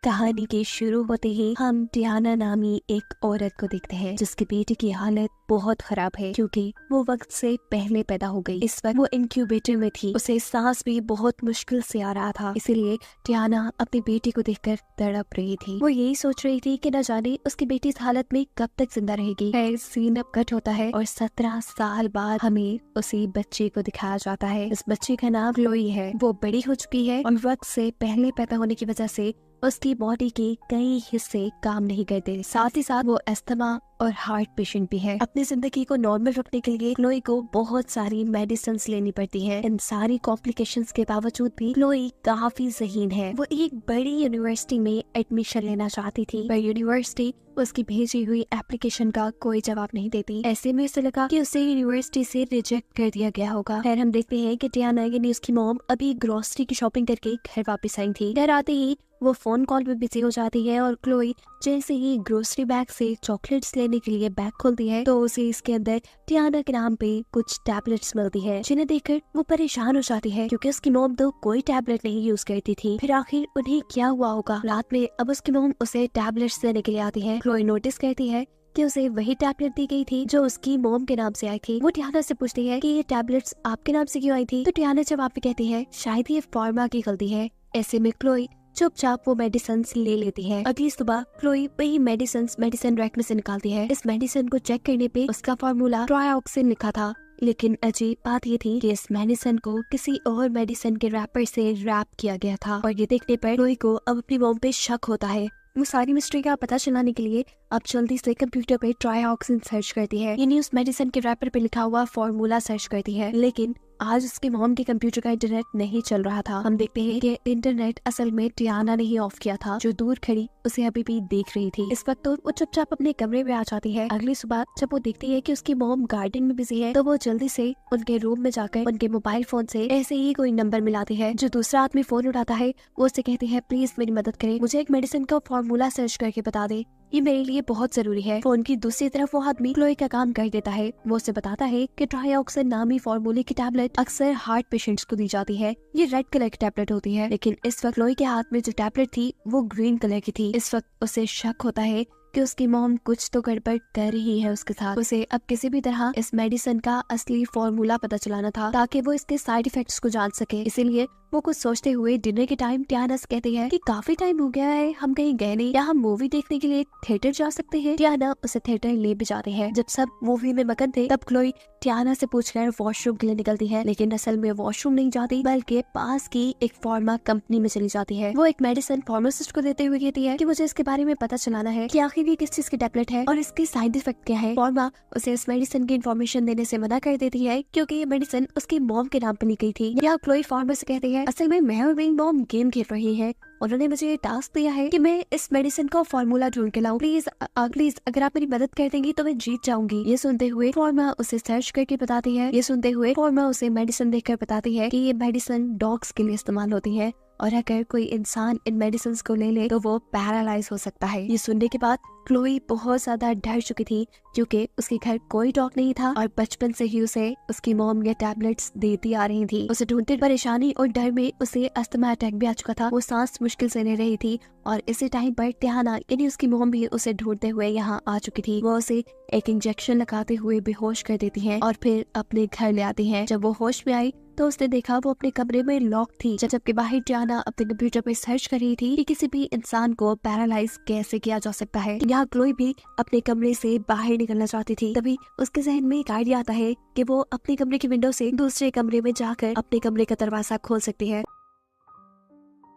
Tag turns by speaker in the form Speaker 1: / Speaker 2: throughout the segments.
Speaker 1: कहानी के शुरू होते ही हम टियाना नामी एक औरत को देखते हैं जिसके बेटे की हालत बहुत खराब है क्योंकि वो वक्त से पहले पैदा हो गई। इस वक्त वो इंक्यूबेटर में थी, उसे सांस भी बहुत मुश्किल से आ रहा था। इसीलिए टियाना अपने बेटे को देखकर तड़प रही थी। वो यही सोच रही थी कि न जाने उसकी बेटी इस हालत में कब तक जिंदा रहेगी। सीन अब कट होता है और 17 साल बाद हमें उसी बच्चे को दिखाया जाता है। इस बच्चे का नाम क्लोई है। वो बड़ी हो चुकी है और वक्त से पहले पैदा होने की वजह से उसकी बॉडी के कई हिस्से काम नहीं करते। साथ ही साथ वो अस्थमा और हार्ट पेशेंट भी है। अपनी जिंदगी को नॉर्मल रखने के लिए क्लोई को बहुत सारी मेडिसिन लेनी पड़ती है। इन सारी कॉम्प्लिकेशंस के बावजूद भी क्लोई काफी ज़हीन है। वो एक बड़ी यूनिवर्सिटी में एडमिशन लेना चाहती थी, पर यूनिवर्सिटी उसकी भेजी हुई एप्लीकेशन का कोई जवाब नहीं देती। ऐसे में उसे लगा कि उसे यूनिवर्सिटी से रिजेक्ट कर दिया गया होगा। फिर हम देखते हैं कि टियाना यानी उसकी मॉम अभी ग्रोसरी की शॉपिंग करके घर वापस आई थी। घर आते ही वो फोन कॉल में बिजी हो जाती है और क्लोई जैसे ही ग्रोसरी बैग से चॉकलेट्स लेने के लिए बैग खोलती है तो उसे इसके अंदर टियाना के नाम पे कुछ टैबलेट्स मिलती है, जिन्हें देखकर वो परेशान हो जाती है क्योंकि उसकी मॉम तो कोई टैबलेट नहीं यूज करती थी। फिर आखिर उन्हें क्या हुआ होगा? रात में अब उसकी मॉम उसे टैबलेट्स देने के लिए आती है। क्लोई नोटिस करती है कि उसे वही टैबलेट दी गई थी जो उसकी मॉम के नाम से आई थी। वो टियाना से पूछती है कि ये टैबलेट्स आपके नाम से क्यों आई थी? तो टियाना जवाब में कहती है शायद ये फार्मा की गलती है। ऐसे में क्लोई चुपचाप वो मेडिसिन ले लेती है। अगली सुबह क्लोई वही मेडिसिन रैक में से निकालती है। इस मेडिसिन को चेक करने पे उसका फार्मूला ट्रायोक्सिन लिखा था, लेकिन अजीब बात ये थी कि इस मेडिसिन को किसी और मेडिसिन के रैपर से रैप किया गया था। और ये देखने पर क्लोई को अब अपनी मॉम पे शक होता है। वो सारी मिस्ट्री का पता चलाने के लिए अब जल्दी से कंप्यूटर पे ट्रायोक्सिन सर्च करती है। यानी उस मेडिसिन के रैपर पे लिखा हुआ फॉर्मूला सर्च करती है। लेकिन आज उसके मॉम के कंप्यूटर का इंटरनेट नहीं चल रहा था। हम देखते हैं कि इंटरनेट असल में टियाना ने ही ऑफ किया था, जो दूर खड़ी उसे अभी भी देख रही थी। इस वक्त तो वो चुपचाप अपने कमरे में आ जाती है। अगली सुबह जब वो देखती है कि उसकी मॉम गार्डन में बिजी है तो वो जल्दी से उनके रूम में जाकर उनके मोबाइल फोन से ऐसे ही कोई नंबर मिलाती है। जो दूसरा आदमी फोन उठाता है वो उससे कहती है प्लीज मेरी मदद करे, मुझे एक मेडिसिन का फॉर्मूला सर्च करके बता दे, ये मेरे लिए बहुत जरूरी है। फोन की दूसरी तरफ वो आदमी क्लोई का काम कर देता है। वो उसे बताता है कि ट्रायोक्सिन नामी फॉर्मूले की टैबलेट अक्सर हार्ट पेशेंट्स को दी जाती है। ये रेड कलर की टैबलेट होती है, लेकिन इस वक्त क्लोई के हाथ में जो टैबलेट थी वो ग्रीन कलर की थी। इस वक्त उसे शक होता है कि उसकी मॉम कुछ तो गड़बड़ कर रही है उसके साथ। उसे अब किसी भी तरह इस मेडिसिन का असली फॉर्मूला पता चलाना था ताकि वो इसके साइड इफेक्ट्स को जान सके। इसीलिए वो कुछ सोचते हुए डिनर के टाइम टियाना से कहती है कि काफी टाइम हो गया है, हम कहीं गए नहीं, या हम मूवी देखने के लिए थिएटर जा सकते हैं। टियाना उसे थिएटर ले भी जाते हैं। जब सब मूवी में मगन थे तब क्लोई टियाना से पूछकर वॉशरूम के लिए निकलती है, लेकिन असल में वॉशरूम नहीं जाती बल्कि पास की एक फार्मा कंपनी में चली जाती है। वो एक मेडिसिन फार्मासिस्ट को देते हुए कहती है कि मुझे इसके बारे में पता चलाना है कि आखिर ये किस चीज की टैबलेट है और इसके साइड इफेक्ट क्या है। फार्मा उसे इस मेडिसिन की इन्फॉर्मेशन देने से मना कर देती है क्योंकि ये मेडिसिन उसकी मॉम के नाम पर ली गई थी। यहाँ क्लोई फार्मा से कहती है असल में मैं और मेरी मॉम गेम खेल रही है, उन्होंने मुझे ये टास्क दिया है कि मैं इस मेडिसिन का फॉर्मूला ढूंढ के लाऊं। प्लीज अगर आप मेरी मदद कर देंगी तो मैं जीत जाऊंगी। ये सुनते हुए फार्मा उसे सर्च करके बताती है। ये सुनते हुए फार्मा उसे मेडिसिन देखकर बताती है कि ये मेडिसिन डॉग्स के लिए इस्तेमाल होती है और अगर कोई इंसान इन मेडिसिन को ले ले तो वो पैरालाइज हो सकता है। ये सुनने के बाद क्लोई बहुत ज्यादा डर चुकी थी क्योंकि उसके घर कोई डॉग नहीं था और बचपन से ही उसे उसकी मॉम ये टैबलेट्स देती आ रही थी। उसे ढूंढते परेशानी और डर में उसे अस्थमा अटैक भी आ चुका था। वो सांस मुश्किल से ले रही थी और इसी टाइम पर टियाना यानी उसकी मॉम भी उसे ढूंढते हुए यहाँ आ चुकी थी। वो उसे एक इंजेक्शन लगाते हुए बेहोश कर देती है और फिर अपने घर ले आती है। जब वो होश में आई तो उसने देखा वो अपने कमरे में लॉक थी, जबकि बाहर टियाना अपने कंप्यूटर पर सर्च कर रही थी कि किसी भी इंसान को पैरालाइज कैसे किया जा सकता है। यहाँ क्लोई भी अपने कमरे से बाहर निकलना चाहती थी। तभी उसके जहन में एक आइडिया आता है कि वो अपने कमरे की विंडो से दूसरे कमरे में जाकर अपने कमरे का दरवाजा खोल सकती है।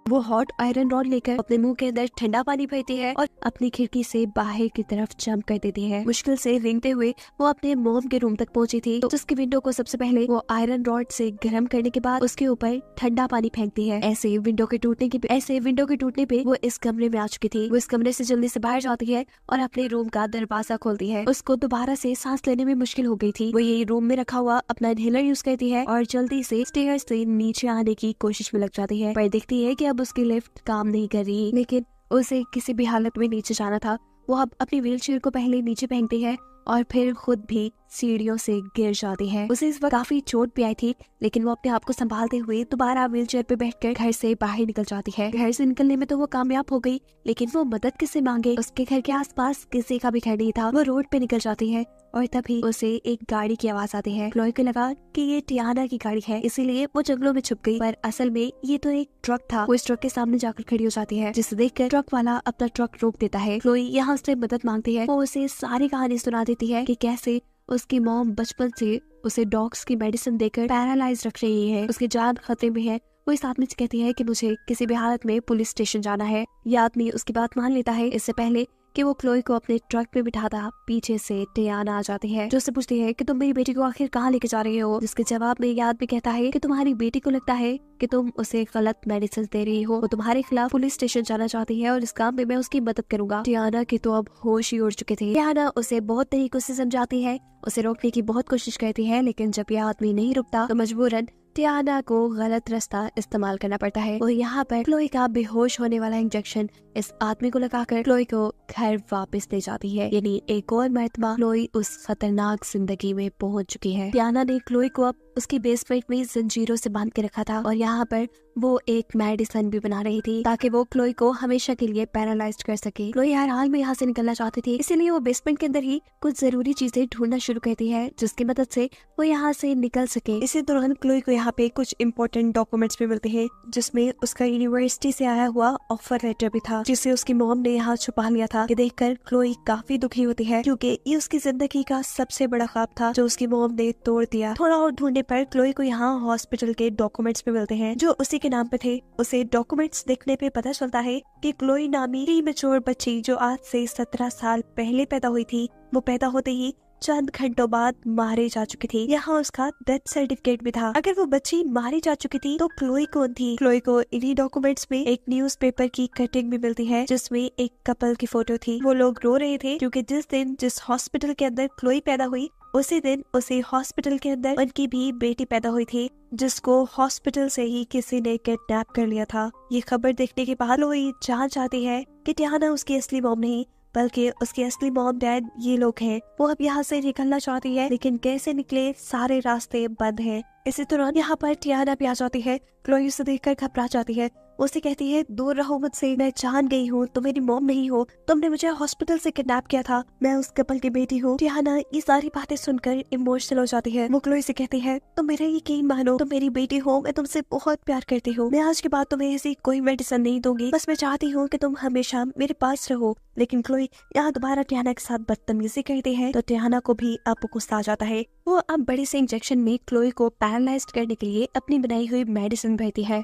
Speaker 1: वो हॉट आयरन रॉड लेकर अपने मुंह के अंदर ठंडा पानी भरती है और अपनी खिड़की से बाहर की तरफ जंप कर देती है। मुश्किल से रेंगते हुए वो अपने मोम के रूम तक पहुंची थी तो जिसकी विंडो को सबसे पहले वो आयरन रॉड से गर्म करने के बाद उसके ऊपर ठंडा पानी फेंकती है। ऐसे विंडो के टूटने पे वो इस कमरे में आ चुकी थी। वो इस कमरे से जल्दी से बाहर जाती है और अपने रूम का दरवाजा खोलती है। उसको दोबारा से सांस लेने में मुश्किल हो गई थी। वो यही रूम में रखा हुआ अपना इनहेलर यूज करती है और जल्दी से स्टेयर्स से नीचे आने की कोशिश में लग जाती है, पर देखती है कि अब उसकी लिफ्ट काम नहीं कर रही। लेकिन उसे किसी भी हालत में नीचे जाना था। वो अब अपनी व्हीलचेयर को पहले नीचे फेंकती है और फिर खुद भी सीढ़ियों से गिर जाती है। उसे इस वक्त काफी चोट भी आई थी, लेकिन वो अपने आप को संभालते हुए दोबारा व्हीलचेयर पे बैठकर घर से बाहर निकल जाती है। घर से निकलने में तो वो कामयाब हो गई, लेकिन वो मदद किससे मांगे? उसके घर के आसपास किसी का भी घर नहीं था। वो रोड पे निकल जाती है और तभी उसे एक गाड़ी की आवाज आती है। क्लोई को लगा कि ये टियाना की गाड़ी है, इसीलिए वो जंगलों में छुप गई, पर असल में ये तो एक ट्रक था। वो इस ट्रक के सामने जाकर खड़ी हो जाती है, जिसे देखकर ट्रक वाला अपना ट्रक रोक देता है। क्लोई यहाँ से मदद मांगती है। वो उसे सारी कहानी सुना देती है कि कैसे उसकी मॉम बचपन से उसे डॉग्स की मेडिसिन देकर पैरालाइज रख रही है, उसकी जान खतरे में है। वो इस आदमी से कहती है कि मुझे किसी भी हालत में पुलिस स्टेशन जाना है। ये आदमी उसकी बात मान लेता है। इससे पहले कि वो क्लोई को अपने ट्रक पे बिठाता, पीछे से टियाना आ जाती है, जो उससे पूछती है कि तुम मेरी बेटी को आखिर कहाँ लेके जा रही हो। जिसके जवाब में ये आदमी कहता है कि तुम्हारी बेटी को लगता है कि तुम उसे गलत मेडिसिन दे रही हो। वो तुम्हारे खिलाफ पुलिस स्टेशन जाना चाहती है और इस काम में मैं उसकी मदद करूंगा। टियाना की तो अब होश ही उड़ चुके थे। टियाना उसे बहुत तरीकों से समझाती है, उसे रोकने की बहुत कोशिश करती है, लेकिन जब यह आदमी नहीं रुकता तो मजबूरन टियाना को गलत रास्ता इस्तेमाल करना पड़ता है। और यहाँ पर क्लोई का बेहोश होने वाला इंजेक्शन इस आदमी को लगाकर क्लोई को घर वापस ले जाती है। यानी एक और मर्तबा क्लोई उस खतरनाक जिंदगी में पहुंच चुकी है। टियाना ने क्लोई को अब उसकी बेसमेंट में जंजीरों से बांध के रखा था और यहाँ पर वो एक मेडिसिन भी बना रही थी ताकि वो क्लोई को हमेशा के लिए पैरालाइज्ड कर सके। क्लोई हर हाल में यहाँ से निकलना चाहती थी, इसीलिए वो बेसमेंट के अंदर ही कुछ जरूरी चीजें ढूंढना शुरू करती है, जिसकी मदद से वो यहाँ से निकल सके। इसी दौरान क्लोई को यहाँ पे कुछ इम्पोर्टेंट डॉक्यूमेंट्स भी मिलते हैं, जिसमें उसका यूनिवर्सिटी से आया हुआ ऑफर लेटर भी था, जिसे उसकी मॉम ने यहाँ छुपा लिया था। ये देखकर क्लोई काफी दुखी होती है, क्योंकि ये उसकी जिंदगी का सबसे बड़ा ख्वाब था जो उसकी मॉम ने तोड़ दिया। थोड़ा और ढूंढने पर क्लोई को यहाँ हॉस्पिटल के डॉक्यूमेंट्स भी मिलते हैं, जो उसी के नाम पे थे। उसे डॉक्यूमेंट्स देखने पे पता चलता है कि क्लोई नामी प्रीमैच्योर बच्ची जो आज से 17 साल पहले पैदा हुई थी, वो पैदा होते ही चंद घंटों बाद मारे जा चुकी थी। यहाँ उसका डेथ सर्टिफिकेट भी था। अगर वो बच्ची मारी जा चुकी थी तो क्लोई कौन थी? क्लोई को इन्हीं डॉक्यूमेंट्स में एक न्यूज़पेपर की कटिंग भी मिलती है, जिसमें एक कपल की फोटो थी। वो लोग रो रहे थे क्योंकि जिस दिन जिस हॉस्पिटल के अंदर क्लोई पैदा हुई, उसी दिन उसी हॉस्पिटल के अंदर उनकी भी बेटी पैदा हुई थी, जिसको हॉस्पिटल से ही किसी ने किडनैप कर लिया था। ये खबर देखने के बाद क्लोई जान चाहती है कि टियाना उसकी असली मॉम नहीं, बल्कि उसके असली मॉम डैड ये लोग हैं। वो अब यहाँ से निकलना चाहती है, लेकिन कैसे निकले, सारे रास्ते बंद हैं। इसी दौरान यहाँ पर टियाना भी आ जाती है। क्लोई उसे देखकर घबरा जाती है। उसे कहती है, दूर रहो मुझसे, मैं जान गई हूँ, तुम मेरी मॉम नहीं हो, तुमने मुझे हॉस्पिटल से किडनैप किया था, मैं उस कपल की बेटी हूँ। टियाना ये सारी बातें सुनकर इमोशनल हो जाती है। वो क्लोई से कहती है, तुम मेरा यकीन मानो, तुम मेरी बेटी हो, मैं तुमसे बहुत प्यार करती हूँ, मैं आज के बाद तुम्हें ऐसी कोई मेडिसिन नहीं दूंगी, बस मैं चाहती हूँ कि तुम हमेशा मेरे पास रहो। लेकिन क्लोई यहाँ दोबारा टियाना के साथ बदतमीजी करती है, तो टियाना को भी अब गुस्सा आ जाता है। वो अब बड़े से इंजेक्शन में क्लोई को पैरालाइज्ड करने के लिए अपनी बनाई हुई मेडिसिन भरती है।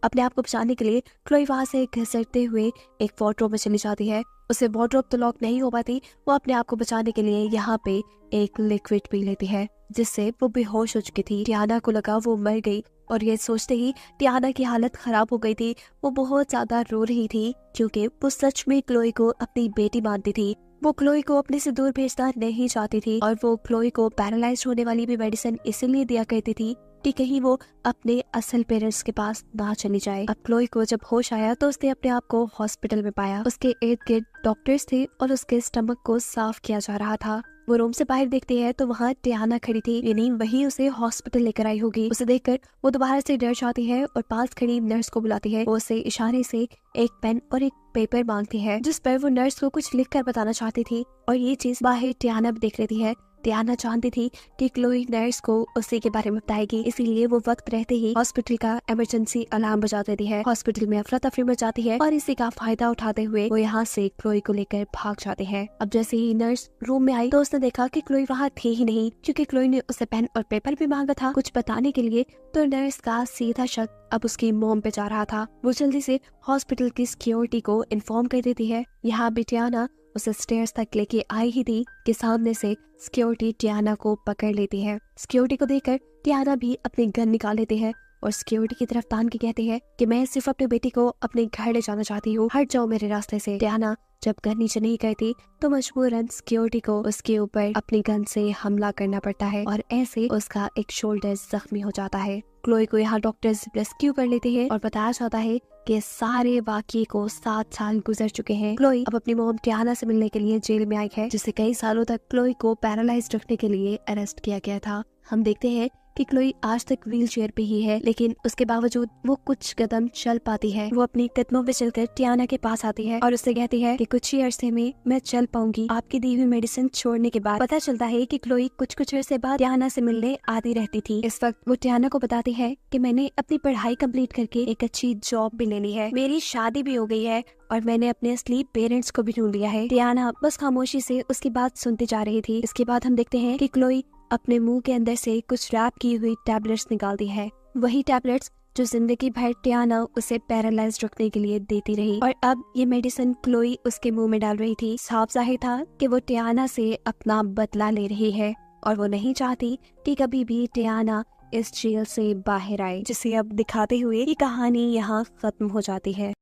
Speaker 1: अपने आप को बचाने के लिए क्लोई वहां से घसरते हुए एक वार्डरोब में चली जाती है। उसे वार्डरोब तो लॉक नहीं हो पाती। वो अपने आप को बचाने के लिए यहाँ पे एक लिक्विड पी लेती है, जिससे वो बेहोश हो चुकी थी। टियाना को लगा वो मर गई और ये सोचते ही टियाना की हालत खराब हो गई थी। वो बहुत ज्यादा रो रही थी, क्योंकि वो सच में क्लोई को अपनी बेटी मानती थी। वो क्लोई को अपने से दूर भेजना नहीं चाहती थी और वो क्लोई को पैरालाइज होने वाली भी मेडिसिन इसीलिए दिया करती थी कि कहीं वो अपने असल पेरेंट्स के पास ना चली जाए। अब क्लोई को जब होश आया तो उसने अपने आप को हॉस्पिटल में पाया। उसके इर्द गिर्द डॉक्टर्स थे और उसके स्टमक को साफ किया जा रहा था। वो रूम से बाहर देखती है तो वहाँ टियाना खड़ी थी, यानी वही उसे हॉस्पिटल लेकर आई होगी। उसे देखकर वो दोबारा से डर जाती है और पास खड़ी नर्स को बुलाती है। वो उसे इशारे से एक पेन और एक पेपर मांगती है, जिस पर वो नर्स को कुछ लिख कर बताना चाहती थी, और ये चीज बाहर टियाना भी देख लेती है। टियाना जानती थी कि क्लोई नर्स को उसी के बारे में बताएगी, इसीलिए वो वक्त रहते ही हॉस्पिटल का इमरजेंसी अलार्म बजा देती है। हॉस्पिटल में अफरा तफरी मच जाती है और इसी का फायदा उठाते हुए वो यहाँ से क्लोई को लेकर भाग जाते हैं। अब जैसे ही नर्स रूम में आई तो उसने देखा कि क्लोई वहाँ थी ही नहीं, क्योंकि क्लोई ने उसे पेन और पेपर भी मांगा था कुछ बताने के लिए। तो नर्स का सीधा शक अब उसकी मॉम पे जा रहा था। वो जल्दी से हॉस्पिटल की सिक्योरिटी को इन्फॉर्म कर देती है। यहाँ भी टियाना उसे स्टेयर्स तक लेके आई ही थी कि सामने से सिक्योरिटी टियाना को पकड़ लेती है। सिक्योरिटी को देखकर टियाना भी अपनी गन निकाल लेती है और सिक्योरिटी की तरफ तान के कहती है कि मैं सिर्फ अपनी बेटी को अपने घर ले जाना चाहती हूँ, हट जाओ मेरे रास्ते से। टियाना जब गन नीचे नहीं करती तो मजबूरन सिक्योरिटी को उसके ऊपर अपनी गन से हमला करना पड़ता है और ऐसे उसका एक शोल्डर जख्मी हो जाता है। क्लोई को यहाँ डॉक्टर्स रेस्क्यू कर लेते हैं और बताया जाता है कि सारे वाकये को 7 साल गुजर चुके हैं। क्लोई अब अपनी मॉम टियाना से मिलने के लिए जेल में आई है, जिससे कई सालों तक क्लोई को पैरालाइज रखने के लिए अरेस्ट किया गया था। हम देखते हैं कि क्लोई आज तक व्हील चेयर पे ही है, लेकिन उसके बावजूद वो कुछ कदम चल पाती है। वो अपनी कदमों पे चलकर टियाना के पास आती है और उससे कहती है कि कुछ ही अरसे में मैं चल पाऊंगी। आपकी दी हुई मेडिसिन छोड़ने के बाद पता चलता है कि क्लोई कुछ अरसे बाद टियाना से मिलने आती रहती थी। इस वक्त वो टियाना को बताती है कि मैंने अपनी पढ़ाई कंप्लीट करके एक अच्छी जॉब भी ले ली है, मेरी शादी भी हो गई है और मैंने अपने असली पेरेंट्स को भी ढूंढ लिया है। टियाना बस खामोशी से उसकी बात सुनती जा रही थी। इसके बाद हम देखते हैं कि क्लोई अपने मुंह के अंदर से कुछ रैप की हुई टैबलेट्स निकालती है, वही टैबलेट्स जो जिंदगी भर टियाना उसे पैरालाइज रखने के लिए देती रही। और अब ये मेडिसिन क्लोई उसके मुंह में डाल रही थी। साफ जाहिर था कि वो टियाना से अपना बदला ले रही है और वो नहीं चाहती कि कभी भी टियाना इस जेल से बाहर आए, जिसे अब दिखाते हुए ये कहानी यहाँ खत्म हो जाती है।